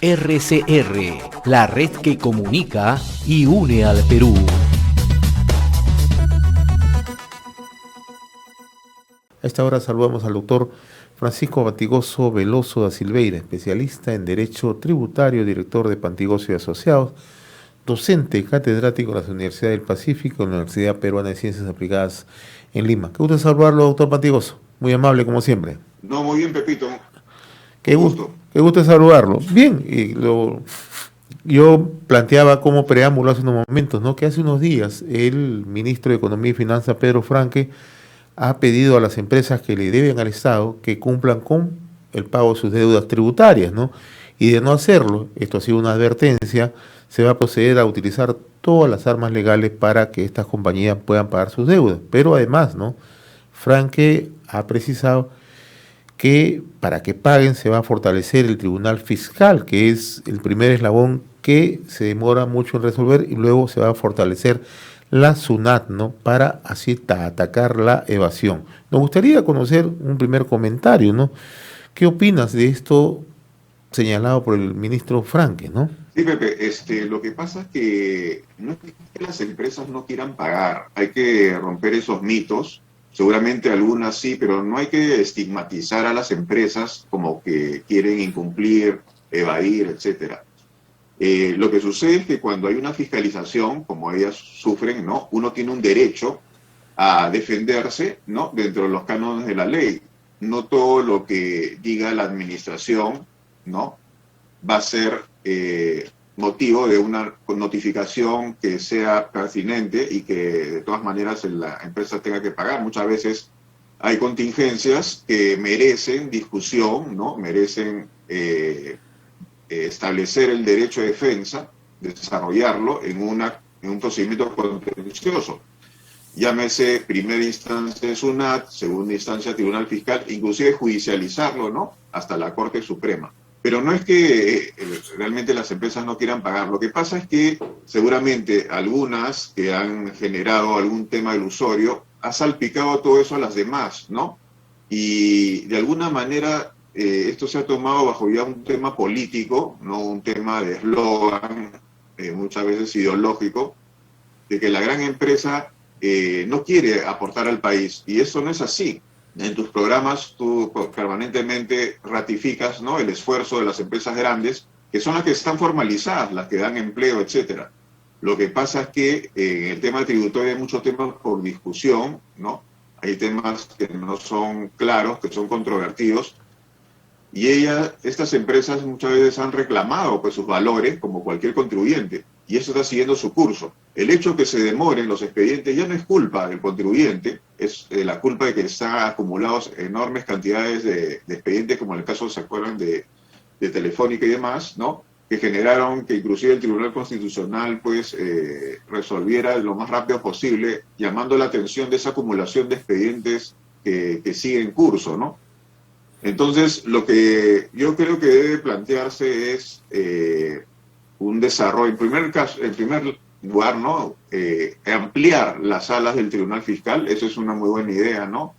RCR, la red que comunica y une al Perú. A esta hora saludamos al doctor Francisco Pantigoso Veloso da Silveira, especialista en Derecho Tributario, director de Pantigoso y Asociados, docente catedrático de la Universidad del Pacífico, en la Universidad Peruana de Ciencias Aplicadas en Lima. Qué gusto saludarlo, doctor Pantigoso. Muy amable, como siempre. No, muy bien, Pepito. Qué gusto saludarlo. Bien, yo planteaba como preámbulo hace unos momentos, ¿no?, que hace unos días el ministro de Economía y Finanzas, Pedro Franque, ha pedido a las empresas que le deben al Estado que cumplan con el pago de sus deudas tributarias, ¿no? Y de no hacerlo, esto ha sido una advertencia, se va a proceder a utilizar todas las armas legales para que estas compañías puedan pagar sus deudas. Pero además, ¿no?, Franque ha precisado que para que paguen se va a fortalecer el Tribunal Fiscal, que es el primer eslabón que se demora mucho en resolver, y luego se va a fortalecer la SUNAT, ¿no?, para así atacar la evasión. Nos gustaría conocer un primer comentario, ¿no? ¿Qué opinas de esto señalado por el ministro Franque, ¿no? Sí, Pepe, lo que pasa es que no es que las empresas no quieran pagar, hay que romper esos mitos. Seguramente algunas sí, pero no hay que estigmatizar a las empresas como que quieren incumplir, evadir, etcétera. Lo que sucede es que cuando hay una fiscalización, como ellas sufren, ¿no?, uno tiene un derecho a defenderse, ¿no?, dentro de los cánones de la ley. No todo lo que diga la administración, ¿no?, va a ser motivo de una notificación que sea pertinente y que de todas maneras la empresa tenga que pagar. Muchas veces hay contingencias que merecen discusión, ¿no?, merecen establecer el derecho de defensa, desarrollarlo en un procedimiento contencioso. Llámese primera instancia SUNAT, segunda instancia Tribunal Fiscal, inclusive judicializarlo, ¿no?, hasta la Corte Suprema. Pero no es que realmente las empresas no quieran pagar. Lo que pasa es que seguramente algunas que han generado algún tema ilusorio ha salpicado todo eso a las demás, ¿no? Y de alguna manera esto se ha tomado bajo ya un tema político, no un tema de eslogan, muchas veces ideológico, de que la gran empresa no quiere aportar al país. Y eso no es así. En tus programas tú permanentemente ratificas, ¿no?, el esfuerzo de las empresas grandes, que son las que están formalizadas, las que dan empleo, etcétera. Lo que pasa es que en el tema tributario hay muchos temas por discusión, ¿no? Hay temas que no son claros, que son controvertidos, y estas empresas muchas veces han reclamado pues sus valores como cualquier contribuyente, y eso está siguiendo su curso. El hecho que se demoren los expedientes ya no es culpa del contribuyente, es la culpa de que están acumulados enormes cantidades de expedientes, como en el caso, ¿se acuerdan?, de Telefónica y demás, ¿no?, que generaron que inclusive el Tribunal Constitucional pues resolviera lo más rápido posible, llamando la atención de esa acumulación de expedientes que sigue en curso, ¿no? Entonces, lo que yo creo que debe plantearse es un desarrollo, en primer lugar, ¿no?, ampliar las salas del Tribunal Fiscal. Eso es una muy buena idea, ¿no?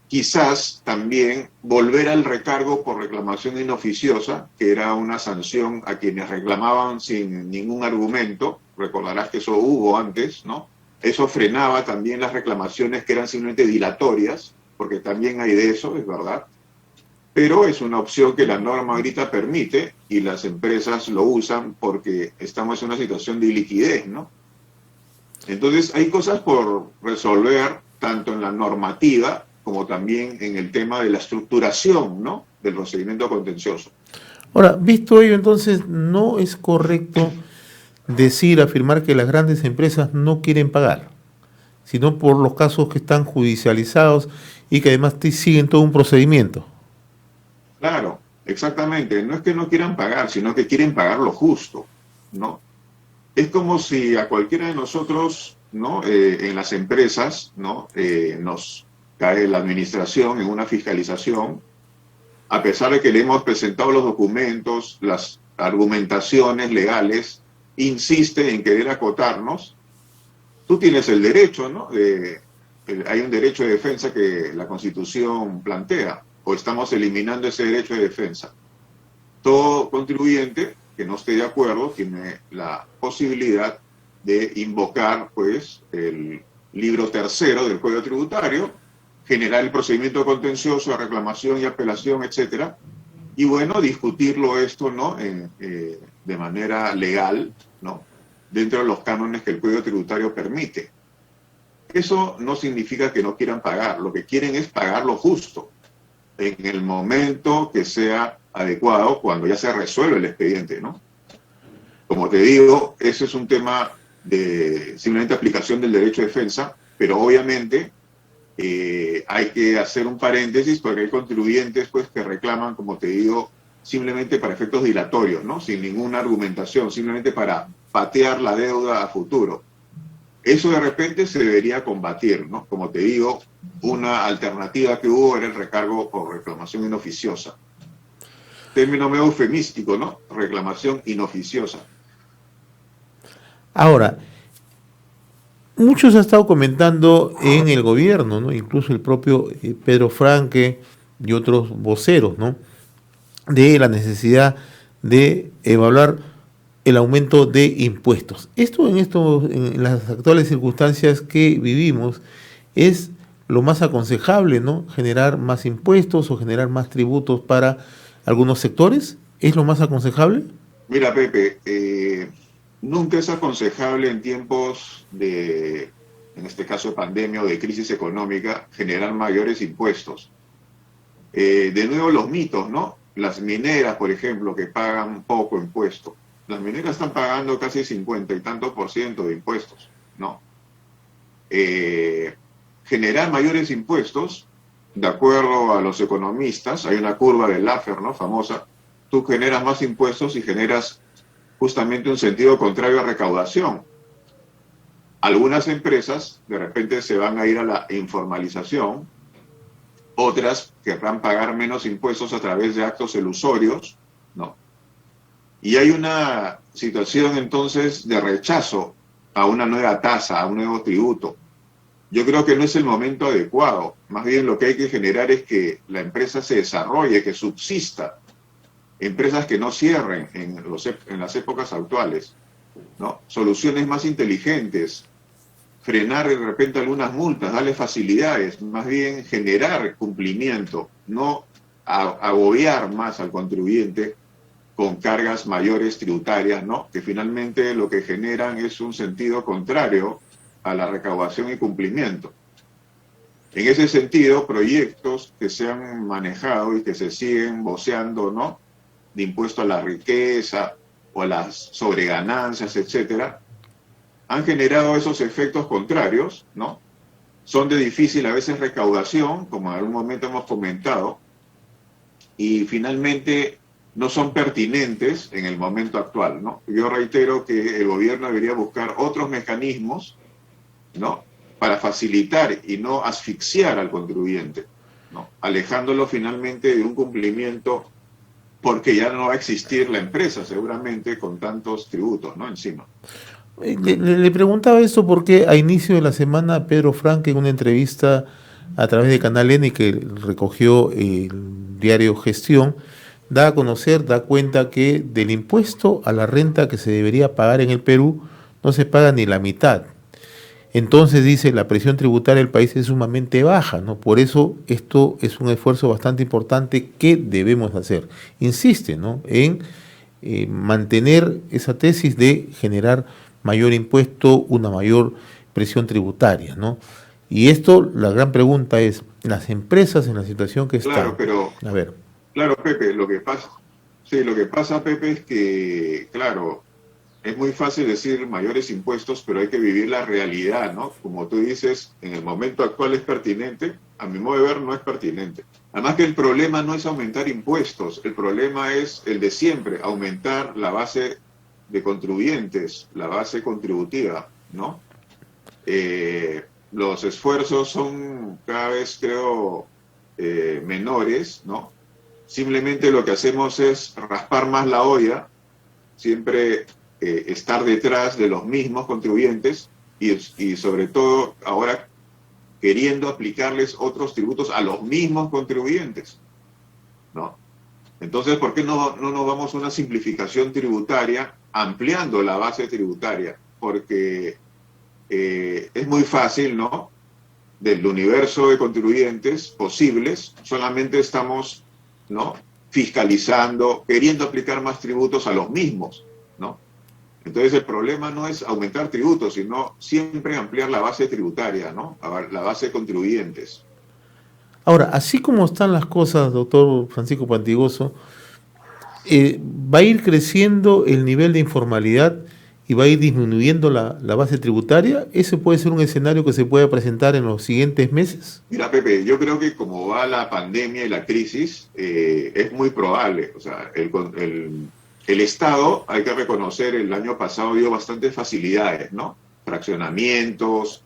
Quizás también volver al recargo por reclamación inoficiosa, que era una sanción a quienes reclamaban sin ningún argumento. Recordarás que eso hubo antes, ¿no? Eso frenaba también las reclamaciones que eran simplemente dilatorias, porque también hay de eso, es verdad. Pero es una opción que la norma ahorita permite y las empresas lo usan porque estamos en una situación de liquidez, ¿no? Entonces hay cosas por resolver, tanto en la normativa como también en el tema de la estructuración, ¿no?, del procedimiento contencioso. Ahora, visto ello, entonces, ¿no es correcto afirmar que las grandes empresas no quieren pagar, sino por los casos que están judicializados y que además siguen todo un procedimiento? Claro, exactamente. No es que no quieran pagar, sino que quieren pagar lo justo, ¿no? Es como si a cualquiera de nosotros, ¿no?, en las empresas, ¿no?, nos cae la administración en una fiscalización, a pesar de que le hemos presentado los documentos, las argumentaciones legales, insiste en querer acotarnos. Tú tienes el derecho, ¿no?, hay un derecho de defensa que la Constitución plantea, o estamos eliminando ese derecho de defensa. todo contribuyente que no esté de acuerdo tiene la posibilidad de invocar, pues, el libro tercero del Código Tributario, generar el procedimiento contencioso de reclamación y apelación, etcétera, y bueno, discutirlo esto, ¿no? De manera legal, ¿no? Dentro de los cánones que el Código Tributario permite. Eso no significa que no quieran pagar, lo que quieren es pagar lo justo, en el momento que sea adecuado, cuando ya se resuelve el expediente, ¿no? Como te digo, ese es un tema de simplemente aplicación del derecho de defensa, pero obviamente hay que hacer un paréntesis porque hay contribuyentes, pues, que reclaman, como te digo, simplemente para efectos dilatorios, ¿no? Sin ninguna argumentación, simplemente para patear la deuda a futuro. Eso de repente se debería combatir, ¿no? Como te digo, una alternativa que hubo era el recargo por reclamación inoficiosa. Término medio eufemístico, ¿no? Reclamación inoficiosa. Ahora, muchos han estado comentando en el gobierno, ¿no? Incluso el propio Pedro Franque y otros voceros, ¿no? De la necesidad de evaluar el aumento de impuestos. En las actuales circunstancias que vivimos, es lo más aconsejable, ¿no? Generar más impuestos o generar más tributos para algunos sectores. ¿Es lo más aconsejable? Mira, Pepe, nunca es aconsejable en tiempos de, en este caso de pandemia o de crisis económica, generar mayores impuestos. De nuevo los mitos, ¿no? Las mineras, por ejemplo, que pagan poco impuesto. Las mineras están pagando casi 50 y tantos % de impuestos, ¿no? Generar mayores impuestos, de acuerdo a los economistas, hay una curva de Laffer, ¿no? Famosa. Tú generas más impuestos y generas justamente un sentido contrario a recaudación. Algunas empresas de repente se van a ir a la informalización, otras querrán pagar menos impuestos a través de actos elusorios, ¿no? Y hay una situación entonces de rechazo a una nueva tasa, a un nuevo tributo. Yo creo que no es el momento adecuado. Más bien lo que hay que generar es que la empresa se desarrolle, que subsista. Empresas que no cierren en las épocas actuales, ¿no? Soluciones más inteligentes, frenar de repente algunas multas, darle facilidades, más bien generar cumplimiento, no agobiar más al contribuyente con cargas mayores tributarias, ¿no? Que finalmente lo que generan es un sentido contrario a la recaudación y cumplimiento. En ese sentido, proyectos que se han manejado y que se siguen voceando, ¿no? De impuesto a la riqueza o a las sobreganancias, etcétera, han generado esos efectos contrarios, ¿no? Son de difícil a veces recaudación, como en algún momento hemos comentado, y finalmente no son pertinentes en el momento actual, ¿no? Yo reitero que el gobierno debería buscar otros mecanismos, ¿no? Para facilitar y no asfixiar al contribuyente, ¿no? Alejándolo finalmente de un cumplimiento, porque ya no va a existir la empresa seguramente con tantos tributos, ¿no? Encima. Le preguntaba esto porque a inicio de la semana Pedro Franque, en una entrevista a través de Canal N que recogió el diario Gestión, da cuenta que del impuesto a la renta que se debería pagar en el Perú no se paga ni la mitad. Entonces dice, la presión tributaria del país es sumamente baja, ¿no? Por eso esto es un esfuerzo bastante importante que debemos hacer. Insiste, ¿no? En mantener esa tesis de generar mayor impuesto, una mayor presión tributaria, ¿no? Y esto, la gran pregunta es, las empresas en la situación que están... Claro, pero... A ver. Claro, Pepe, lo que pasa, Pepe, es que, claro, es muy fácil decir mayores impuestos, pero hay que vivir la realidad, ¿no? Como tú dices, en el momento actual es pertinente, a mi modo de ver no es pertinente. Además que el problema no es aumentar impuestos, el problema es el de siempre, aumentar la base de contribuyentes, la base contributiva, ¿no? Los esfuerzos son cada vez, creo, menores, ¿no? Simplemente lo que hacemos es raspar más la olla, siempre estar detrás de los mismos contribuyentes y sobre todo ahora queriendo aplicarles otros tributos a los mismos contribuyentes, ¿no? Entonces, ¿por qué no nos vamos a una simplificación tributaria ampliando la base tributaria? Porque es muy fácil, ¿no? Del universo de contribuyentes posibles, solamente estamos, ¿no?, fiscalizando, queriendo aplicar más tributos a los mismos, ¿no? Entonces el problema no es aumentar tributos, sino siempre ampliar la base tributaria, ¿no? La base de contribuyentes. Ahora, así como están las cosas, doctor Francisco Pantigoso, va a ir creciendo el nivel de informalidad y va a ir disminuyendo la base tributaria. ¿Ese puede ser un escenario que se pueda presentar en los siguientes meses? Mira, Pepe, yo creo que como va la pandemia y la crisis, es muy probable. O sea, el Estado, hay que reconocer, el año pasado dio bastantes facilidades, ¿no? Fraccionamientos,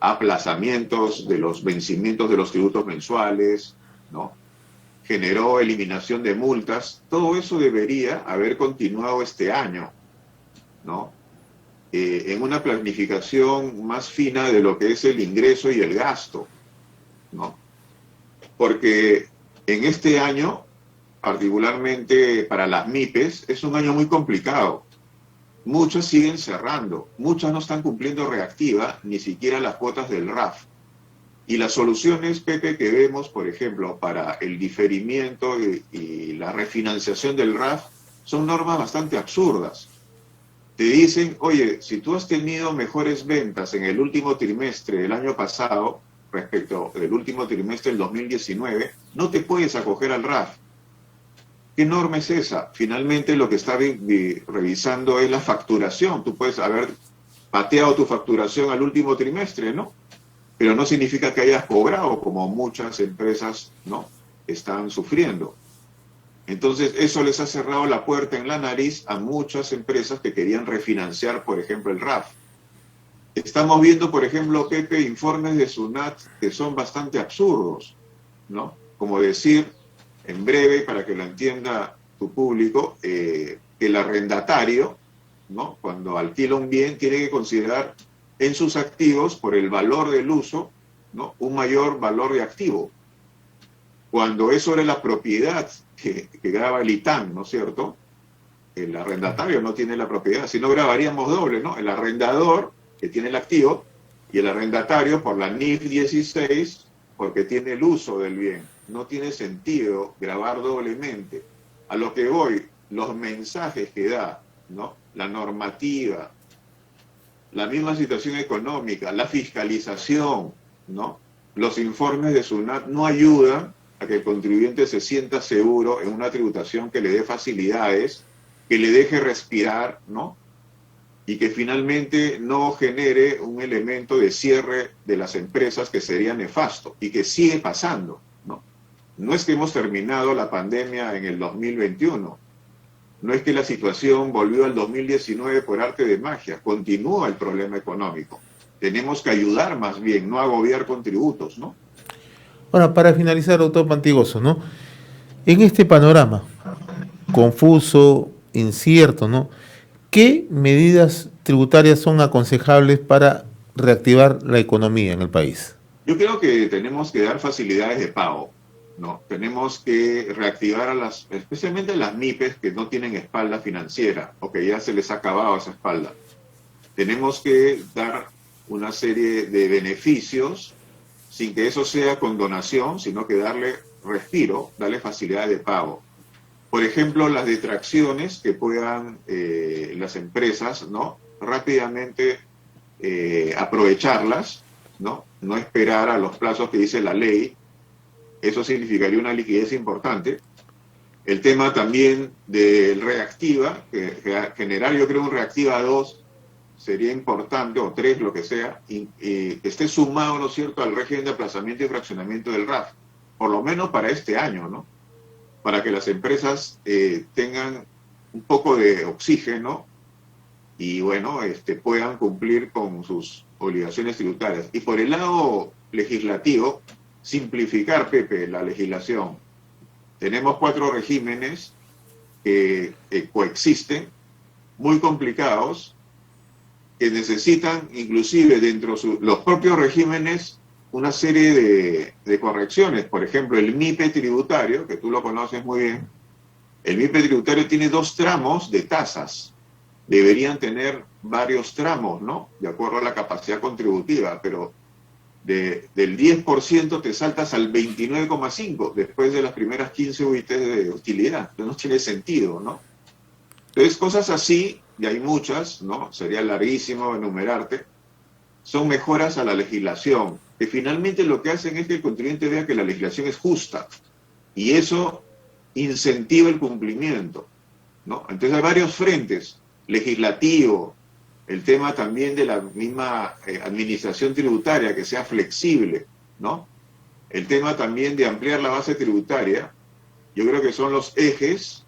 aplazamientos de los vencimientos de los tributos mensuales, ¿no? Generó eliminación de multas. Todo eso debería haber continuado este año, ¿no? En una planificación más fina de lo que es el ingreso y el gasto, ¿no? Porque en este año, particularmente para las MIPES, es un año muy complicado. Muchas siguen cerrando, muchas no están cumpliendo reactiva, ni siquiera las cuotas del RAF. Y las soluciones, Pepe, que vemos, por ejemplo, para el diferimiento y la refinanciación del RAF, son normas bastante absurdas. Te dicen, oye, si tú has tenido mejores ventas en el último trimestre del año pasado, respecto del último trimestre del 2019, no te puedes acoger al RAF. ¿Qué norma es esa? Finalmente lo que está revisando es la facturación. Tú puedes haber pateado tu facturación al último trimestre, ¿no? Pero no significa que hayas cobrado, como muchas empresas, ¿no?, están sufriendo. Entonces, eso les ha cerrado la puerta en la nariz a muchas empresas que querían refinanciar, por ejemplo, el RAF. Estamos viendo, por ejemplo, Pepe, informes de SUNAT que son bastante absurdos, ¿no? Como decir, en breve, para que lo entienda tu público, que el arrendatario, ¿no?, cuando alquila un bien, tiene que considerar en sus activos, por el valor del uso, ¿no?, un mayor valor de activo. Cuando es sobre la propiedad que grava el ITAM, ¿no es cierto?, el arrendatario no tiene la propiedad, si no grabaríamos doble, ¿no? El arrendador, que tiene el activo, y el arrendatario por la NIF 16, porque tiene el uso del bien. No tiene sentido grabar doblemente. A lo que voy, los mensajes que da, ¿no?, la normativa, la misma situación económica, la fiscalización, ¿no?, los informes de SUNAT no ayudan a que el contribuyente se sienta seguro en una tributación que le dé facilidades, que le deje respirar, ¿no?, y que finalmente no genere un elemento de cierre de las empresas que sería nefasto y que sigue pasando, ¿no? No es que hemos terminado la pandemia en el 2021, no es que la situación volvió al 2019 por arte de magia, continúa el problema económico. Tenemos que ayudar más bien, no agobiar con tributos, ¿no? Ahora, para finalizar, doctor Pantigoso, ¿no?, en este panorama confuso, incierto, ¿no?, ¿qué medidas tributarias son aconsejables para reactivar la economía en el país? Yo creo que tenemos que dar facilidades de pago, ¿no? Tenemos que reactivar especialmente a las MIPES que no tienen espalda financiera o que ya se les ha acabado esa espalda. Tenemos que dar una serie de beneficios sin que eso sea con donación, sino que darle respiro, darle facilidades de pago. Por ejemplo, las detracciones que puedan las empresas, ¿no?, rápidamente aprovecharlas, ¿no? No esperar a los plazos que dice la ley. Eso significaría una liquidez importante. El tema también del reactiva, que generar, yo creo, un reactiva 2 sería importante, o 3, lo que sea, y que esté sumado, ¿no es cierto?, al régimen de aplazamiento y fraccionamiento del RAF, por lo menos para este año, ¿no?, para que las empresas tengan un poco de oxígeno y, bueno, puedan cumplir con sus obligaciones tributarias. Y por el lado legislativo, simplificar, Pepe, la legislación. Tenemos 4 regímenes que coexisten, muy complicados, que necesitan, inclusive dentro de los propios regímenes, una serie de correcciones. Por ejemplo, el MIPE tributario, que tú lo conoces muy bien, El MIPE tributario tiene 2 tramos de tasas. Deberían tener varios tramos, ¿no? De acuerdo a la capacidad contributiva, pero del 10% te saltas al 29,5% después de las primeras 15 UITs de utilidad. Entonces no tiene sentido, ¿no? Entonces cosas así, y hay muchas, ¿no? Sería larguísimo enumerarte, son mejoras a la legislación, que finalmente lo que hacen es que el contribuyente vea que la legislación es justa, y eso incentiva el cumplimiento, ¿no? Entonces hay varios frentes, legislativo, el tema también de la misma administración tributaria, que sea flexible, ¿no? El tema también de ampliar la base tributaria, yo creo que son los ejes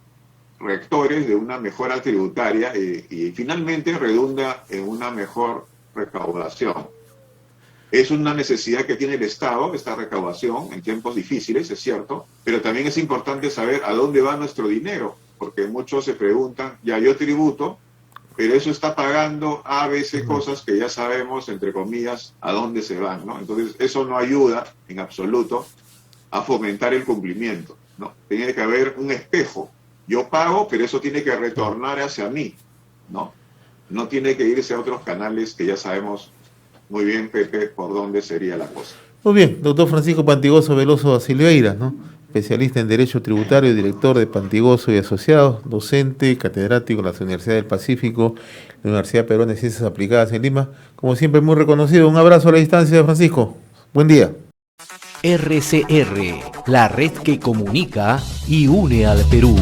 rectores de una mejora tributaria y finalmente redunda en una mejor recaudación. Es una necesidad que tiene el Estado, esta recaudación, en tiempos difíciles, es cierto, pero también es importante saber a dónde va nuestro dinero, porque muchos se preguntan, ya yo tributo, pero eso está pagando A, B, C cosas que ya sabemos, entre comillas, a dónde se van, ¿no? Entonces, eso no ayuda en absoluto a fomentar el cumplimiento, ¿no? Tiene que haber un espejo. Yo pago, pero eso tiene que retornar hacia mí, ¿no? No tiene que irse a otros canales que ya sabemos muy bien, Pepe, por dónde sería la cosa. Muy bien, doctor Francisco Pantigoso Veloso da Silveira, ¿no? Especialista en Derecho Tributario, director de Pantigoso y Asociados, docente, catedrático en la Universidad del Pacífico, la Universidad Peruana de Ciencias Aplicadas en Lima. Como siempre, muy reconocido. Un abrazo a la distancia, Francisco. Buen día. RCR, la red que comunica y une al Perú.